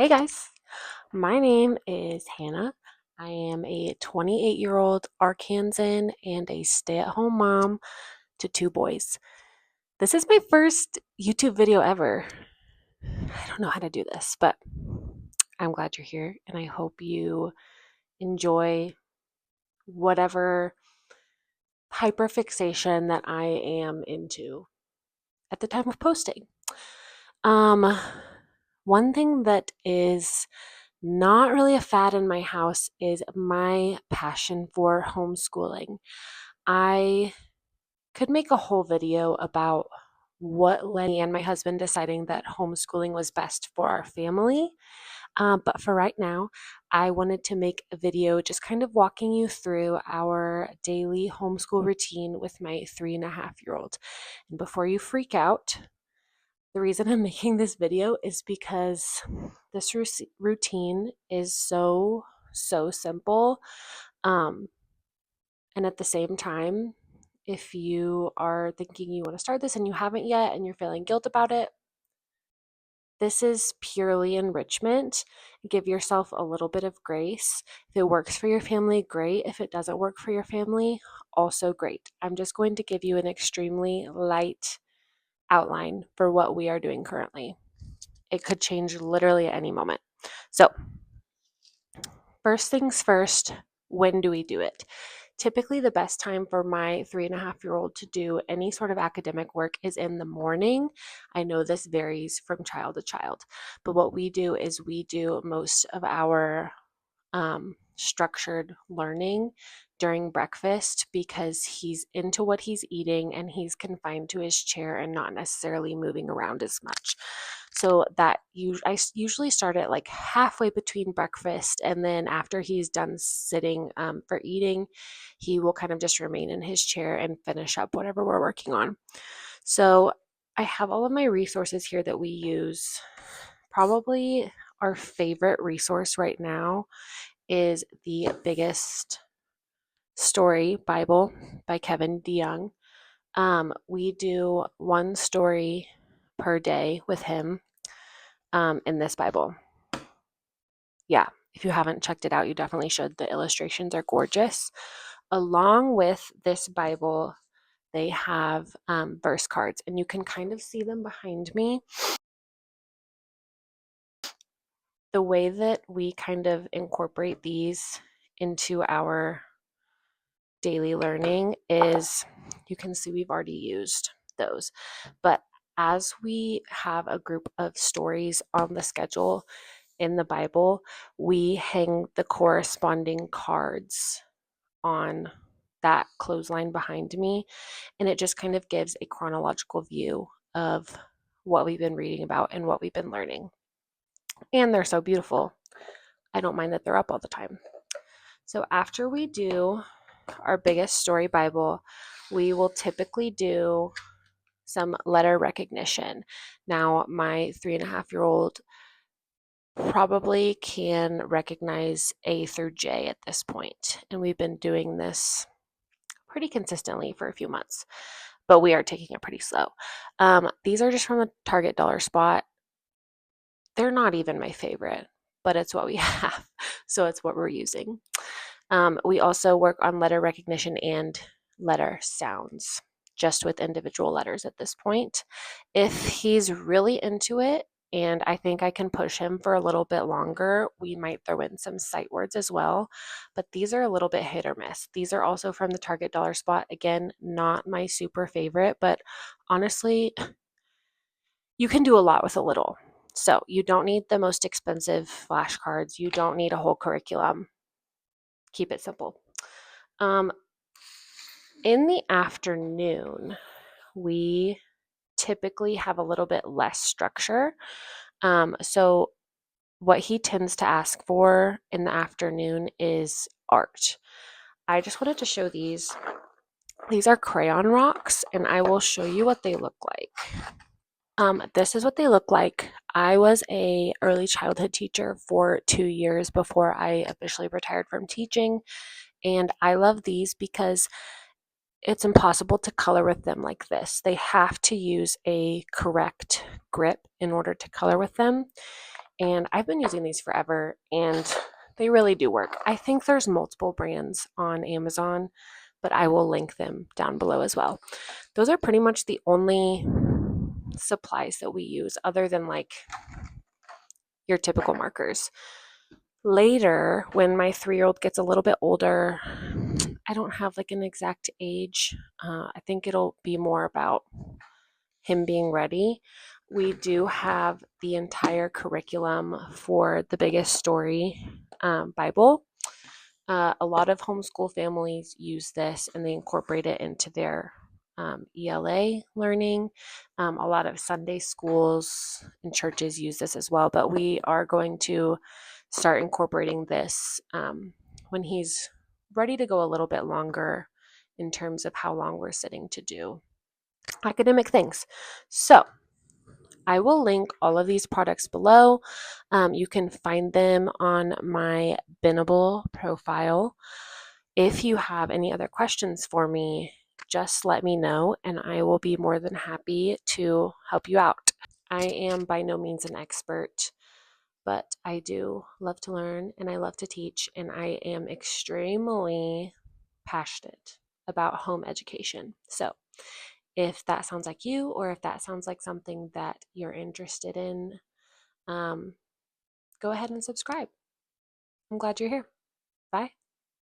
Hey guys, my name is Hannah. I am a 28-year-old Arkansan and a stay-at-home mom to two boys. This is my first YouTube video ever. I don't know how to do this, but I'm glad you're here and I hope you enjoy whatever hyperfixation that I am into at the time of posting. Um, One thing that is not really a fad in my house is my passion for homeschooling. I could make a whole video about what led me and my husband deciding that homeschooling was best for our family. But for right now, I wanted to make a video just kind of walking you through our daily homeschool routine with my 3.5-year-old. And before you freak out, the reason I'm making this video is because this routine is so simple. Um, and at the same time, if you are thinking you want to start this and you haven't yet and you're feeling guilt about it, this is purely enrichment. Give yourself a little bit of grace. If it works for your family, great. If it doesn't work for your family, also great. I'm just going to give you an extremely light outline for what we are doing currently. It could change literally at any moment. So, first things first, when do we do it? Typically, the best time for my 3.5-year-old to do any sort of academic work is in the morning. I know this varies from child to child, but what we do is we do most of our structured learning during breakfast because he's into what he's eating and he's confined to his chair and not necessarily moving around as much. So that I usually start at like halfway between breakfast, and then after he's done sitting for eating, he will kind of just remain in his chair and finish up whatever we're working on. So I have all of my resources here that we use. Probably our favorite resource right now is the Biggest Story Bible by Kevin DeYoung. We do one story per day with him in this Bible. Yeah, if you haven't checked it out, you definitely should. The illustrations are gorgeous. Along with this Bible, they have verse cards, and you can kind of see them behind me. The way that we kind of incorporate these into our daily learning is, you can see we've already used those, but as we have a group of stories on the schedule in the Bible, we hang the corresponding cards on that clothesline behind me, and it just kind of gives a chronological view of what we've been reading about and what we've been learning. And they're so beautiful. I don't mind that they're up all the time. So after we do our Biggest Story Bible, we will typically do some letter recognition. Now, my 3.5-year-old probably can recognize A through J at this point, and we've been doing this pretty consistently for a few months, but we are taking it pretty slow. These are just from the Target dollar spot. They're not even my favorite, but it's what we have, so it's what we're using. We also work on letter recognition and letter sounds, just with individual letters at this point. If he's really into it, and I think I can push him for a little bit longer, we might throw in some sight words as well. But these are a little bit hit or miss. These are also from the Target dollar spot. Again, not my super favorite, but honestly, you can do a lot with a little. So you don't need the most expensive flashcards. You don't need a whole curriculum. Keep it simple. In the afternoon, we typically have a little bit less structure. So what he tends to ask for in the afternoon is art. I just wanted to show these. These are crayon rocks, and I will show you what they look like. This is what they look like. I was a early childhood teacher for 2 years before I officially retired from teaching, and I love these because it's impossible to color with them like this. They have to use a correct grip in order to color with them. And I've been using these forever, and they really do work. I think there's multiple brands on Amazon, but I will link them down below as well. Those are pretty much the only supplies that we use other than like your typical markers. Later, when my 3-year-old gets a little bit older, I don't have like an exact age. I think it'll be more about him being ready. We do have the entire curriculum for the Biggest Story Bible. A lot of homeschool families use this and they incorporate it into their ELA learning. A lot of Sunday schools and churches use this as well, but we are going to start incorporating this when he's ready to go a little bit longer in terms of how long we're sitting to do academic things. So I will link all of these products below. You can find them on my Binnable profile. If you have any other questions for me, just let me know and I will be more than happy to help you out. I am by no means an expert, but I do love to learn and I love to teach, and I am extremely passionate about home education. So if that sounds like you, or if that sounds like something that you're interested in, go ahead and subscribe. I'm glad you're here. Bye.